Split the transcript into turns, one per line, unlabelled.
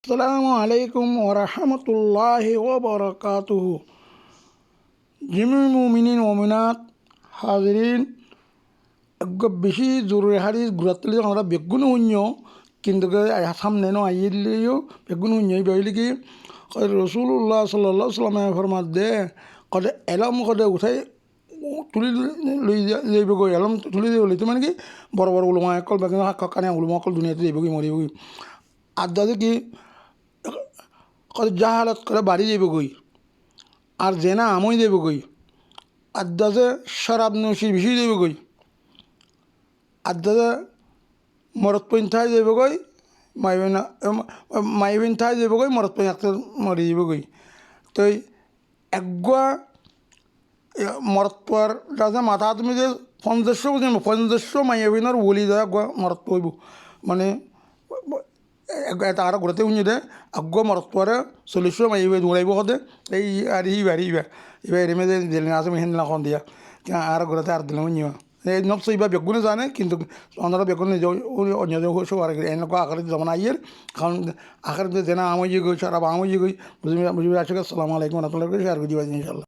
আসসালামু আলাইকুম ওরহমতুল্লাহি ওবরকাতুহু। জিমি মুমিনিন ওমিনাত হাজরিন বেশি জরুরি হারিস গুরাতলি আমরা বেগুন উন্য কিন্তু সামনে ন আইলেও বেগুন উন্য বেইলি কি রসুল্লাহ সাল্লাহ সাল্লামে ফরমাত দে কদে এলম কদে উঠাই তুলি লৈ যাইবগৈ এলম তুলি যাইব মানে কি বড় বড় উলমা অকল বেগুন কানে উলমা অকল দুনিয়াতে যাইবগৈ মরিবগৈ আর দাদা কি জাহালত করে বাড়ি যাইবগৈ আর জেনা আমই যাইবগৈ আর দাদা শরাব নসি বেশি যাইবগৈ আর দাদা মরত পইন ঠাই যাইবগৈ মাইবিন ঠাই যাইবগৈ মরত পইন একটা মরি যাইবগৈ তো একগুয়া মরত পর দাদা মাথা তুমি যে ৫০০ মাইবিনের বলি দেয় একগুয়া মরত পইব মানে তারা ঘুরতে উনি দে আগ্য মরত পরে ৪০ মাইবে দৌড়াইব সদে এই আর ইবার এরিমে যে দিলেন আছে হেন না দিয়া আর ঘুরতে আর দিলাম উনিবা এই নবস ইবা বেগুনে জানে কিন্তু অন্যরা বেগুন অন্য সবার এনেকুৱা আখের যেমন আইয়ের কারণ আখের যে জেনা আমই গই সারা আমই গই বুঝবি আসলে আসসালামু আলাইকুম রহমতুল্লাহ শেয়ার করে দিবা ইনশাল্লাহ।